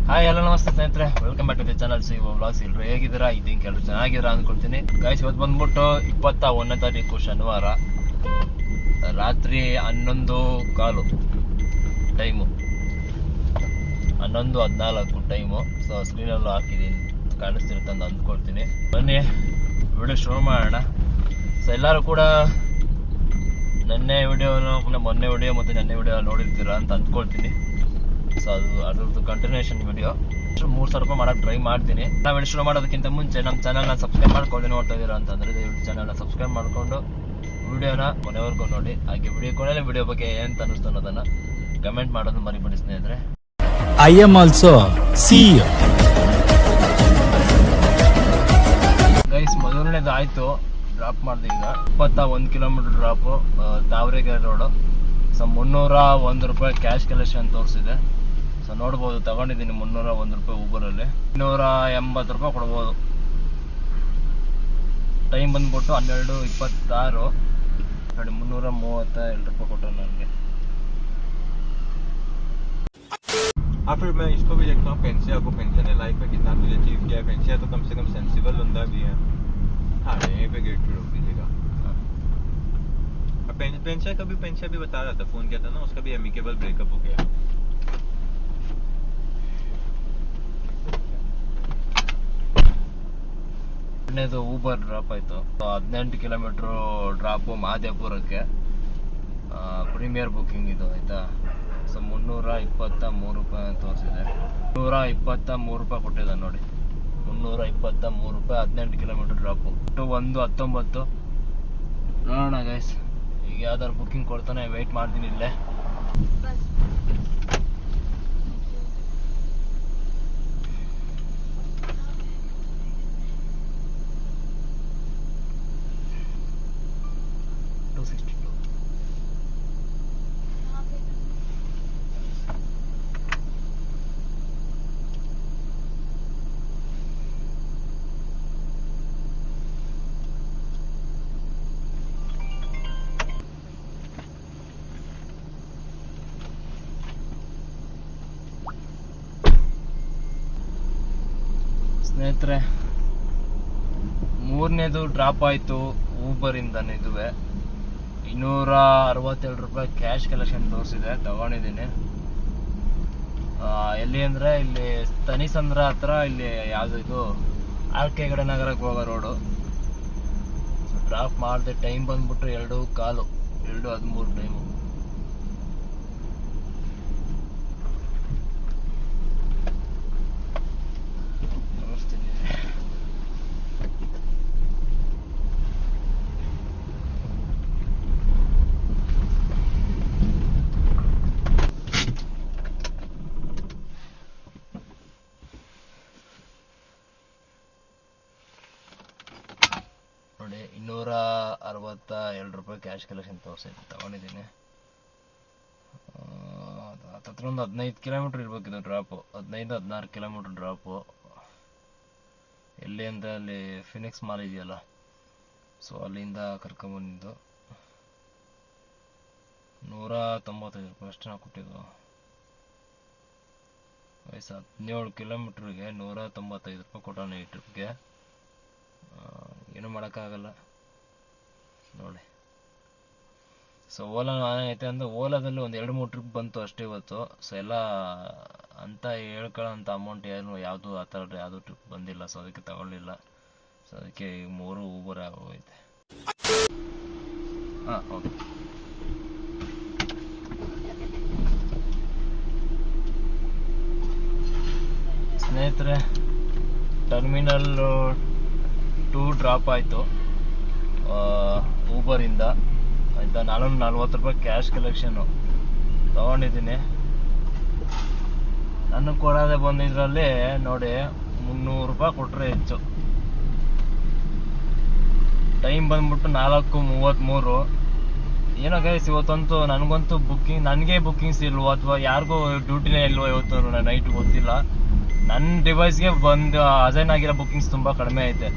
Hi hello ನಮಸ್ತೆ ಸ್ನೇಹಿತರೆ, welcome back to the channel C vlogs. ಎಲ್ಲರೂ ಹೇಗಿದ್ದೀರಾ? ಇದೀಗ ಎಲ್ಲರೂ ಚೆನ್ನಾಗಿದ್ದೀರಾ ಅಂದ್ಕೊಳ್ತೀನಿ. ಗೈಸ್, ಇವತ್ತು ಬಂದ್ಬಿಟ್ಟು 21ನೇ ತಾರೀಕು ಶನಿವಾರ ರಾತ್ರಿ 11:15 ಟೈಮು, 11:14 ಟೈಮು. ಸೊ ಸ್ಕ್ರೀನಲ್ಲೂ ಹಾಕಿದ್ದೀನಿ, ಕಾಣಿಸ್ತಿರುತ್ತೆ ಅಂತ ಅಂದ್ಕೊಳ್ತೀನಿ. ಬನ್ನಿ ವಿಡಿಯೋ ಶುರು ಮಾಡೋಣ. ಸೊ ಎಲ್ಲರೂ ಕೂಡ ಮೊನ್ನೆ ವಿಡಿಯೋ ಮತ್ತು ನೆನ್ನೆ ವಿಡಿಯೋ ನೋಡಿರ್ತೀರಾ ಅಂತ ಅಂದ್ಕೊಳ್ತೀನಿ. ಸೊ ಅದ್ರದ್ದು ಕಂಟಿನ್ಯೂಷನ್ ವಿಡಿಯೋ 3,000 ರೂಪಾಯಿ ಮಾಡೋಕೆ ಟ್ರೈ ಮಾಡ್ತೀನಿ. ನಾವು ವಿಡಿಯೋ ಶುರು ಮಾಡೋದಕ್ಕಿಂತ ಮುಂಚೆ ನಮ್ಮ ಚಾನಲ್ನ ಸಬ್ಸ್ಕ್ರೈಬ್ ಮಾಡ್ಕೊಂಡು ನೋಡ್ತಾ ಇದ್ದೀರಾ ಅಂತಂದರೆ ದಯವಿಟ್ಟು ಚಾನಲ್ನ ಸಬ್ಸ್ಕ್ರೈಬ್ ಮಾಡಿಕೊಂಡು ವಿಡಿಯೋನ ಮನೆವರೆಗೂ ನೋಡಿ. ಹಾಗೆ ವಿಡಿಯೋ ಕೊನೆಯಲ್ಲಿ ವಿಡಿಯೋ ಬಗ್ಗೆ ಏನು ಅನ್ನಿಸ್ತು ಅನ್ನೋದನ್ನು ಕಮೆಂಟ್ ಮಾಡೋದು ಮರಿಬೇಡಿ ಸ್ನೇಹಿತರೆ. I am also CEO. Guys, ಮೊದಲನೇದು ಆಯಿತು, ಡ್ರಾಪ್ ಮಾಡಿದೆ. ಈಗ 21 kilometre drop, Tavarekere road. So 301 ರೂಪಾಯಿ ಕ್ಯಾಶ್ ಕಲೆಕ್ಷನ್ ತೋರಿಸಿದೆ. ಸೊ ನೋಡ್ಬೋದು, ತಗೊಂಡಿದ್ದೀನಿ 301 ರೂಪಾಯಿ ಊಬರಲ್ಲಿ. 280 ರೂಪಾಯಿ ಕೊಡ್ಬೋದು. ಟೈಮ್ ಬಂದ್ಬಿಟ್ಟು 12:26 ನೋಡಿ. 332 ರೂಪಾಯಿ ಕೊಟ್ಟರು ನನಗೆ. फिर मैं इसको भी देखता हूँ, पेंसिया को पेंसिया ने लाइफ में कितना तुझे अचीव किया है. पेंसिया तो कम से कम सेंसिबल बंदा भी है. हाँ, यहीं पे गेट पे रोक दीजिएगा. पेंसिया का भी पेंसिया भी बता रहा था, फोन किया था ना, उसका भी एमिकेबल ब्रेकअप हो गया. ಎರಡನೇದು ಊಬರ್ ಡ್ರಾಪ್ ಆಯಿತು. 18 ಕಿಲೋಮೀಟ್ರು ಡ್ರಾಪು ಮಹದೇವಪುರಕ್ಕೆ. ಪ್ರೀಮಿಯರ್ ಬುಕ್ಕಿಂಗ್ ಇದು, ಆಯಿತಾ. ಸೊ 323 ರೂಪಾಯಿ ತೋರಿಸಿದೆ. 323 ರೂಪಾಯಿ ಕೊಟ್ಟಿದ್ದೆ ನೋಡಿ. 323 ರೂಪಾಯಿ 18 ಕಿಲೋಮೀಟರ್ ಡ್ರಾಪು. 1:19 ನೋಡೋಣ ಗೈಸ್. ಈಗ ಯಾವ್ದಾದ್ರು ಬುಕ್ಕಿಂಗ್ ಕೊಡ್ತಾನೆ, ವೆಯ್ಟ್ ಮಾಡ್ತೀನಿ ಇಲ್ಲೇ. ಸ್ನೇಹಿತರೆ, ಮೂರನೇದು ಡ್ರಾಪ್ ಆಯಿತು ಊಬರಿಂದನೇ. ಇದುವೆ 267 ರೂಪಾಯಿ ಕ್ಯಾಶ್ ಕಲೆಕ್ಷನ್ ತೋರಿಸಿದೆ, ತಗೊಂಡಿದ್ದೀನಿ. ಎಲ್ಲಿ ಅಂದರೆ ಇಲ್ಲಿ ತನಿಸಂದ್ರ ಹತ್ರ, ಇಲ್ಲಿ ಯಾವುದು ಇದು RK ನಗರಕ್ಕೆ ಹೋಗೋ ರೋಡು. ಡ್ರಾಪ್ ಮಾಡಿದೆ. ಟೈಮ್ ಬಂದ್ಬಿಟ್ಟು 2:15, 2:13 ಟೈಮು. ನೋಡಿ, 262 ರೂಪಾಯಿ ಕ್ಯಾಶ್ ಕಲೆಕ್ಷನ್ ತೋರಿಸಿದ್ದು, ತಗೊಂಡಿದ್ದೀನಿ. ಹತ್ರ ಒಂದು 15 ಕಿಲೋಮೀಟ್ರ್ ಇರ್ಬೇಕಿದು ಡ್ರಾಪು. 15-16 kilometre drop. ಎಲ್ಲಿ ಅಂದರೆ ಅಲ್ಲಿ ಫಿನಿಕ್ಸ್ ಮಾಲ್ ಇದೆಯಲ್ಲ, ಸೊ ಅಲ್ಲಿಂದ ಕರ್ಕೊಂಬಂದಿದ್ದು. 195 ರೂಪಾಯಿ ಅಷ್ಟು ನಾವು ಕೊಟ್ಟಿದ್ದು. ವಯಸ್ಸು 17 ಕಿಲೋಮೀಟ್ರಿಗೆ 195 ರೂಪಾಯಿ ಕೊಟ್ಟೋಣ ಈ ಟ್ರಿಪ್ಗೆ. ಏನೂ ಮಾಡೋಕ್ಕಾಗಲ್ಲ ನೋಡಿ. ಸೊ ಓಲಾ ಐತೆ ಅಂದರೆ ಓಲಾದಲ್ಲಿ ಒಂದು 2-3 ಟ್ರಿಪ್ ಬಂತು ಅಷ್ಟೇ ಇವತ್ತು. ಸೊ ಎಲ್ಲ ಅಂತ ಹೇಳ್ಕೊಳ್ಳೋಂಥ ಅಮೌಂಟ್ ಯಾವುದು ಆ ಥರ ಯಾವುದು ಟ್ರಿಪ್ ಬಂದಿಲ್ಲ. ಸೊ ಅದಕ್ಕೆ ತಗೊಳ್ಳಿಲ್ಲ. ಸೊ ಅದಕ್ಕೆ 3 ಊಬರ್ ಆಗೋಗೈತೆ. ಹಾಂ, ಓಕೆ. ಸ್ನೇಹಿತರೆ, ಟರ್ಮಿನಲ್ 2 ಡ್ರಾಪ್ ಆಯಿತು ಊಬರಿಂದ, ಆಯಿತಾ. 440 ರೂಪಾಯಿ ಕ್ಯಾಶ್ ಕಲೆಕ್ಷನ್ನು ತಗೊಂಡಿದ್ದೀನಿ. ನನಗೆ ಕೊಡೋದೇ ಬಂದಿದ್ರಲ್ಲಿ ನೋಡಿ 300 ರೂಪಾಯಿ ಕೊಟ್ಟರೆ ಹೆಚ್ಚು. ಟೈಮ್ ಬಂದ್ಬಿಟ್ಟು 4:33. ಏನೋ ಗೈಸ್, ಇವತ್ತಂತೂ ನನಗಂತೂ ನನಗೆ ಬುಕ್ಕಿಂಗ್ಸ್ ಇಲ್ವೋ ಅಥವಾ ಯಾರಿಗೂ ಡ್ಯೂಟಿನೇ ಇಲ್ವೋ ಇವತ್ತು ನೈಟ್ ಗೊತ್ತಿಲ್ಲ. ನನ್ನ ಡಿವೈಸ್ಗೆ ಬಂದು ಅಸೈನ್ ಆಗಿರೋ ಬುಕ್ಕಿಂಗ್ಸ್ ತುಂಬ ಕಡಿಮೆ ಐತೆ.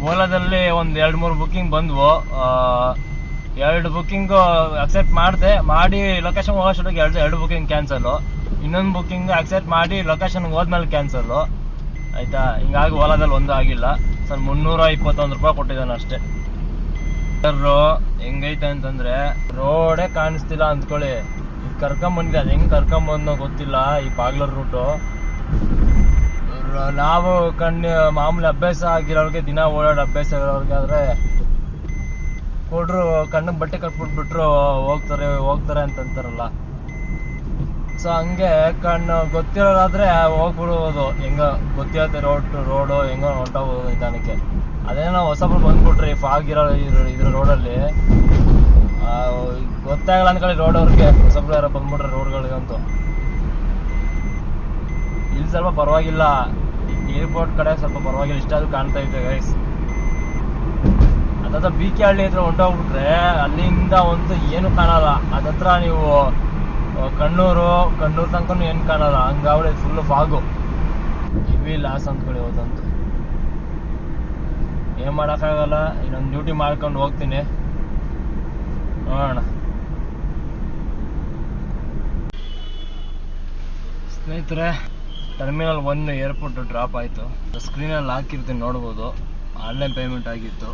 ಓಲಾದಲ್ಲಿ ಒಂದು 2-3 ಬುಕ್ಕಿಂಗ್ ಬಂದ್ವು. 2 ಬುಕ್ಕಿಂಗು ಅಕ್ಸೆಪ್ಟ್ ಮಾಡಿ ಲೊಕೇಶನ್ ಹೋಗೋಷ್ಟೊತ್ತಿಗೆ 2 ಬುಕ್ಕಿಂಗ್ ಕ್ಯಾನ್ಸಲು. ಇನ್ನೊಂದು ಬುಕ್ಕಿಂಗ್ ಅಕ್ಸೆಪ್ಟ್ ಮಾಡಿ ಲೊಕೇಶನ್ಗೆ ಹೋದ್ಮೇಲೆ ಕ್ಯಾನ್ಸಲ್ಲು ಆಯ್ತಾ. ಹಿಂಗಾಗಿ ಓಲಾದಲ್ಲಿ ಒಂದು ಆಗಿಲ್ಲ ಸರ್. 321 ರೂಪಾಯಿ ಕೊಟ್ಟಿದ್ದಾನೆ ಅಷ್ಟೇ. ಹೆಂಗೈತೆ ಅಂತಂದ್ರೆ ರೋಡೇ ಕಾಣಿಸ್ತಿಲ್ಲ ಅಂದ್ಕೊಳ್ಳಿ. ಕರ್ಕೊಂಬಂದಿದೆ, ಅದು ಹೆಂಗ್ ಕರ್ಕೊಂಬಂದೋ ಗೊತ್ತಿಲ್ಲ. ಈ ಬಾಗ್ಲೂರ್ ರೂಟು ನಾವು ಮಾಮೂಲಿ ಅಭ್ಯಾಸ ಆಗಿರೋರಿಗೆ, ದಿನ ಓಡಾಡೋ ಅಭ್ಯಾಸ ಆಗಿರೋರ್ಗೆ ಆದ್ರೆ ಕೊಡ್ರು ಕಣ್ಣಿಗೆ ಬಟ್ಟೆ ಕಟ್ಬಿಟ್ಬಿಟ್ರು ಹೋಗ್ತಾರೆ ಅಂತಂತಾರಲ್ಲ. ಸೊ ಹಂಗೆ ಕಣ್ಣು ಗೊತ್ತಿರೋರಾದ್ರೆ ಹೋಗ್ಬಿಡ್ಬೋದು, ಹೆಂಗ ಗೊತ್ತಿರುತ್ತೆ ರೋಡು ಹೆಂಗೋ ಹೊಂಟೋಗ್ಬೋದು ನಿಧಾನಕ್ಕೆ. ಅದೇನೋ ಹೊಸಬ್ರು ಬಂದ್ಬಿಟ್ರಿ ಫಾಗ್ ಇದ್ರ ರೋಡಲ್ಲಿ ಗೊತ್ತಾಗಲ್ಲ ಅನ್ಕೊಳ್ಳಿ ರೋಡ್ ಅವ್ರಿಗೆ. ಹೊಸಬ್ರು ಯಾರೋ ಬಂದ್ಬಿಟ್ರೆ ರೋಡ್ಗಳಿಗಂತೂ. ಇಲ್ಲಿ ಸ್ವಲ್ಪ ಪರವಾಗಿಲ್ಲ, ಏರ್ಪೋರ್ಟ್ ಕಡೆ ಸ್ವಲ್ಪ ಪರವಾಗಿಲ್ಲ, ಇಷ್ಟಾದ್ರೂ ಕಾಣ್ತಾ ಇದೆ ಗೈಸ್. ಅದತ್ರ BK ಹಳ್ಳಿ ಹತ್ರ ಹೊಂಟೋಗ್ಬಿಟ್ರೆ ಅಲ್ಲಿಂದ ಒಂದು ಏನು ಕಾಣಲ್ಲ. ಅದತ್ರ ನೀವು ಕಣ್ಣೂರು ತನಕ ಏನು ಕಾಣಲ್ಲ, ಹಂಗಾವಳಿ ಫುಲ್ಲು ಫಾಗು. ಇವಿ ಲಾಸ್ ಅಂದ್ಕೊಳ್ಳಿ ಹೋದಂತೂ. ಏನ್ ಮಾಡೋಕ್ಕಾಗಲ್ಲ, ಇನ್ನೊಂದು ಡ್ಯೂಟಿ ಮಾಡ್ಕೊಂಡು ಹೋಗ್ತೀನಿ, ನೋಡೋಣ. ಸ್ನೇಹಿತರೆ, ಟರ್ಮಿನಲ್ 1 ಏರ್ಪೋರ್ಟ್ ಡ್ರಾಪ್ ಆಯಿತು. ಸ್ಕ್ರೀನಲ್ಲಿ ಹಾಕಿರ್ತೀನಿ ನೋಡ್ಬೋದು. ಆನ್ಲೈನ್ ಪೇಮೆಂಟ್ ಆಗಿತ್ತು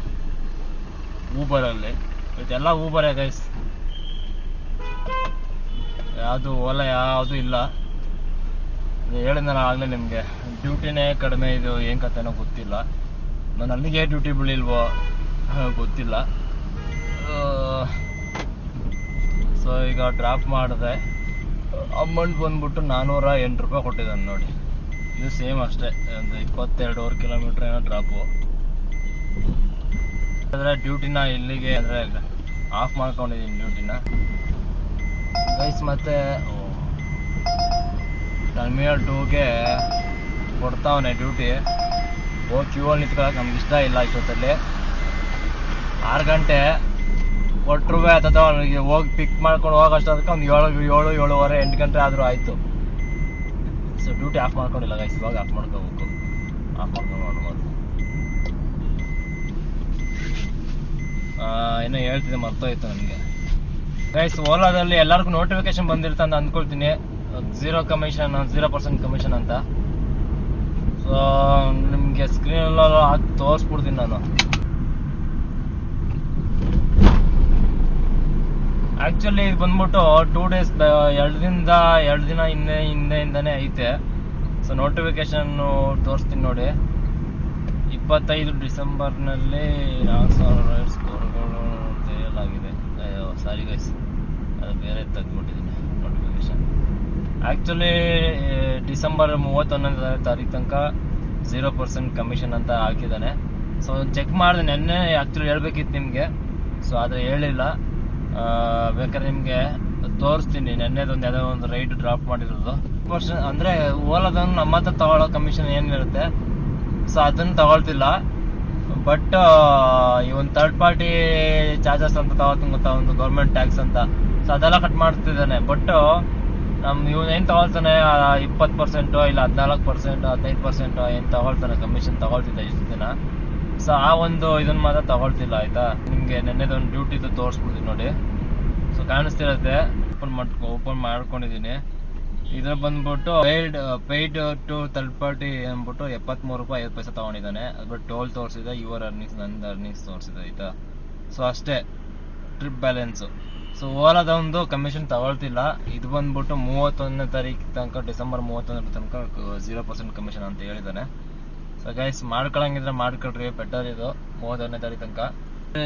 ಊಬರಲ್ಲಿ. ಇದೆಲ್ಲ ಊಬರೇ ಗೈಸ್, ಯಾವುದು ಓಲಾ ಯಾವುದು ಇಲ್ಲ. ಹೇಳಿದ್ನಲ್ಲ ಆಗಲೇ ನಿಮಗೆ, ಡ್ಯೂಟಿನೇ ಕಡಿಮೆ. ಇದು ಏನು ಕತೆನೋ ಗೊತ್ತಿಲ್ಲ. ನಾನು ಅಲ್ಲಿಗೆ ಡ್ಯೂಟಿ ಬೀಳಿಲ್ವೋ ಗೊತ್ತಿಲ್ಲ. ಸೊ ಈಗ ಡ್ರಾಪ್ ಮಾಡಿದೆ. ಅಮೌಂಟ್ ಬಂದ್ಬಿಟ್ಟು 408 ರೂಪಾಯಿ ಕೊಟ್ಟಿದ್ದಾನೆ ನೋಡಿ. ಇದು ಸೇಮ್ ಅಷ್ಟೇ, ಒಂದು 22 ಕಿಲೋಮೀಟ್ರ್ ಏನೋ ಡ್ರಾಪು. ಅಂದರೆ ಡ್ಯೂಟಿನ ಇಲ್ಲಿಗೆ ಅಂದರೆ ಆಫ್ ಮಾಡ್ಕೊಂಡಿದ್ದೀನಿ ಡ್ಯೂಟಿನ ಗೈಸ್. ಮತ್ತೆ ಟರ್ಮಿನಲ್ 2ಗೆ ಕೊಡ್ತಾವನೆ ಡ್ಯೂಟಿ. ಹೋಗಿ ಕ್ಯೂ ಅಲ್ಲಿ ನಿಂತ್ಕೊಳ್ಳೋಕೆ ನಮ್ಗೆ ಇಷ್ಟ ಇಲ್ಲ. ಇಷ್ಟೊತ್ತಲ್ಲಿ 6 ಗಂಟೆ ಕೊಟ್ಟರು ಅಥವಾ ಅವನಿಗೆ ಹೋಗಿ ಪಿಕ್ ಮಾಡ್ಕೊಂಡು ಹೋಗೋಷ್ಟೊದಕ್ಕೆ ಒಂದು 7:30 8 ಗಂಟೆ ಆದರೂ ಆಯಿತು. ಸೊ ಡ್ಯೂಟಿ ಆಫ್ ಮಾಡ್ಕೊಂಡಿಲ್ಲ ಗೈಸ್, ಇವಾಗ ಆಫ್ ಮಾಡ್ಕೋಬೇಕು. ಆಫ್ ಮಾಡ್ಕೊಂಡು ನೋಡ್ಬೋದು. ಏನೋ ಹೇಳ್ತಿದ್ದೆ ಮರ್ತೋಯ್ತು ನನಗೆ ಗೈಸ್. ಓಲಾದಲ್ಲಿ ಎಲ್ಲರಿಗೂ ನೋಟಿಫಿಕೇಶನ್ ಬಂದಿರುತ್ತೆ ಅಂತ ಅಂದ್ಕೊಳ್ತೀನಿ, 0% ಕಮಿಷನ್ ಅಂತ. ಸೊ ನಿಮಗೆ ಸ್ಕ್ರೀನಲ್ಲಿ ಹಾಕಿ ತೋರಿಸ್ಬಿಡ್ತೀನಿ ನಾನು. ಆ್ಯಕ್ಚುಲಿ ಇದು ಬಂದ್ಬಿಟ್ಟು 2 ಡೇಸ್ 2 ದಿನ ಹಿಂದೆಯಿಂದನೇ ಐತೆ. ಸೊ ನೋಟಿಫಿಕೇಶನ್ನು ತೋರಿಸ್ತೀನಿ ನೋಡಿ. 25 ಡಿಸೆಂಬರ್ನಲ್ಲಿ 4,000 ಸ್ಕೋರ್ಗಳು ತೆಗೆಯಲಾಗಿದೆ. ಸಾರಿ ಗೈಸ್, ಅದು ಬೇರೆ ತೆಗೆದುಬಿಟ್ಟಿದ್ದೀನಿ ನೋಟಿಫಿಕೇಶನ್. ಆ್ಯಕ್ಚುಲಿ ಡಿಸೆಂಬರ್ 31ನೇ ತಾರೀಕು ತನಕ 0% ಕಮಿಷನ್ ಅಂತ ಹಾಕಿದ್ದಾನೆ. ಸೊ ಚೆಕ್ ಮಾಡಿದೆ ನೆನ್ನೆ. ಆ್ಯಕ್ಚುಲಿ ಹೇಳ್ಬೇಕಿತ್ತು ನಿಮಗೆ, ಸೊ ಆದರೆ ಹೇಳಿಲ್ಲ. ಬೇಕಾದ್ರೆ ನಿಮಗೆ ತೋರಿಸ್ತೀನಿ. ನೆನ್ನೆದೊಂದು ಯಾವುದೋ ಒಂದು ರೈಟ್ ಡ್ರಾಪ್ ಮಾಡಿರೋದು % ಅಂದರೆ ಓಲಾದನ್ನು ನಮ್ಮ ಹತ್ರ ತಗೊಳ್ಳೋ ಕಮಿಷನ್ ಏನಿರುತ್ತೆ ಸೊ ಅದನ್ನು ತಗೊಳ್ತಿಲ್ಲ. ಬಟ್ ಈ ಒಂದು ಥರ್ಡ್ ಪಾರ್ಟಿ ಚಾರ್ಜಸ್ ಅಂತ ತಗೋತೀನಿ ಗೊತ್ತಾ, ಒಂದು ಗೌರ್ಮೆಂಟ್ ಟ್ಯಾಕ್ಸ್ ಅಂತ. ಸೊ ಅದೆಲ್ಲ ಕಟ್ ಮಾಡ್ತಿದ್ದಾನೆ. ಬಟ್ ಇವನು ಏನು ತಗೊಳ್ತಾನೆ 20% ಇಲ್ಲ 14% 15% ಏನು ತಗೊಳ್ತಾನೆ ಕಮಿಷನ್ ತಗೊಳ್ತಿದ್ದ ಇಷ್ಟು ದಿನ. ಸೊ ಆ ಒಂದು ಇದನ್ನ ಮಾತ್ರ ತಗೊಳ್ತಿಲ್ಲ ಆಯ್ತಾ. ನಿಮಗೆ ನೆನ್ನೆದೊಂದು ಡ್ಯೂಟಿದು ತೋರಿಸ್ಬಿಡ್ತೀನಿ ನೋಡಿ. ಸೊ ಕಾಣಿಸ್ತಿರುತ್ತೆ, ಓಪನ್ ಮಾಡ್ಕೊಂಡಿದ್ದೀನಿ. ಇದ್ರ ಬಂದ್ಬಿಟ್ಟು ಪೇಯ್ಡ್ ಟು ಥರ್ಡ್ ಪಾರ್ಟಿ ಅಂದ್ಬಿಟ್ಟು 73 ರೂಪಾಯಿ 5 ಪೈಸೆ ತಗೊಂಡಿದ್ದಾನೆ. ಬಟ್ ಟೋಲ್ ತೋರಿಸಿದೆ, ಯುವರ್ ಅರ್ನಿಂಗ್ಸ್ ನಂದು ಅರ್ನಿಂಗ್ಸ್ ತೋರಿಸಿದೆ ಆಯ್ತಾ. ಸೊ ಅಷ್ಟೇ ಟ್ರಿಪ್ ಬ್ಯಾಲೆನ್ಸು. ಸೊ ಓಲಾದ ಒಂದು ಕಮಿಷನ್ ತಗೊಳ್ತಿಲ್ಲ. ಇದು ಬಂದ್ಬಿಟ್ಟು 31ನೇ ತಾರೀಕು ತನಕ, ಡಿಸೆಂಬರ್ 31ರ ತನಕ 0% ಕಮಿಷನ್ ಅಂತ ಹೇಳಿದ್ದಾನೆ. ಸೊ ಗೈಸ್, ಮಾಡ್ಕೊಳಂಗಿದ್ರೆ ಮಾಡ್ಕೊಳ್ರಿ, ಬೆಟರ್ ಇದು 31ನೇ ತಾರೀಕು ತನಕ.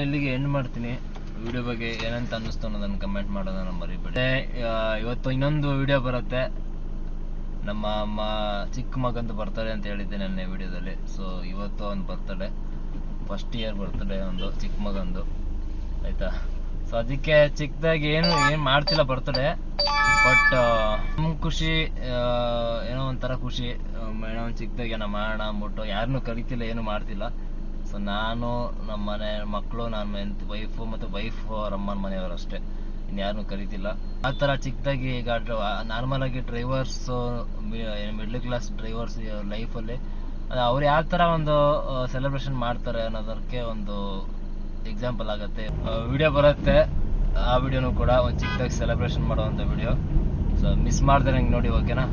ಇಲ್ಲಿಗೆ ಎಂಡ್ ಮಾಡ್ತೀನಿ. ವಿಡಿಯೋ ಬಗ್ಗೆ ಏನಂತ ಅನ್ನಿಸ್ತು ಅನ್ನೋದನ್ನು ಕಮೆಂಟ್ ಮಾಡೋದನ್ನ ಮರಿಬೇಡಿ. ಇವತ್ತು ಇನ್ನೊಂದು ವಿಡಿಯೋ ಬರುತ್ತೆ. ನಮ್ಮ ಚಿಕ್ಕ ಮಗಂದು ಬರ್ತಡೆ ಅಂತ ಹೇಳಿದ್ದೆ ನನ್ನ ವಿಡಿಯೋದಲ್ಲಿ. ಸೊ ಇವತ್ತು ಒಂದು ಬರ್ತಡೆ, ಫಸ್ಟ್ ಇಯರ್ ಬರ್ತಡೆ ಒಂದು ಚಿಕ್ಕ ಮಗಂದು ಆಯ್ತಾ. ಸೊ ಅದಕ್ಕೆ ಚಿಕ್ಕದಾಗಿ ಏನು ಮಾಡ್ತಿಲ್ಲ ಬರ್ತಡೆ. ಬಟ್ ಖುಷಿ, ಏನೋ ಒಂಥರ ಖುಷಿ, ಏನೋ ಒಂದು ಚಿಕ್ಕದಾಗಿ ಏನೋ ಮಾಡೋಣ ಅಂದ್ಬಿಟ್ಟು. ಯಾರನ್ನೂ ಕರಿತಿಲ್ಲ, ಏನು ಮಾಡ್ತಿಲ್ಲ. ಸೊ ನಾನು, ನಮ್ಮ ಮನೆ ಮಕ್ಕಳು, ನನ್ನ ವೈಫು ಮತ್ತು ವೈಫ್ ಅಮ್ಮನ ಮನೆಯವರು ಅಷ್ಟೇ, ಇನ್ಯಾರನ್ನೂ ಕರಿತಿಲ್ಲ. ಆ ಥರ ಚಿಕ್ಕದಾಗಿ ಈಗ ನಾರ್ಮಲ್ ಆಗಿ ಡ್ರೈವರ್ಸು, ಮಿಡ್ಲ್ ಕ್ಲಾಸ್ ಡ್ರೈವರ್ಸ್ ಲೈಫಲ್ಲಿ ಅವ್ರು ಯಾವ ಥರ ಒಂದು ಸೆಲೆಬ್ರೇಷನ್ ಮಾಡ್ತಾರೆ ಅನ್ನೋದಕ್ಕೆ ಒಂದು ಎಕ್ಸಾಂಪಲ್ ಆಗುತ್ತೆ. ವಿಡಿಯೋ ಬರುತ್ತೆ, ಆ ವಿಡಿಯೋನು ಕೂಡ ಒಂದು ಚಿಕ್ಕದಾಗಿ ಸೆಲೆಬ್ರೇಷನ್ ಮಾಡುವಂಥ ವಿಡಿಯೋ. ಸೊ ಮಿಸ್ ಮಾಡ್ದೆ ನಂಗೆ ನೋಡಿ, ಓಕೆನಾ?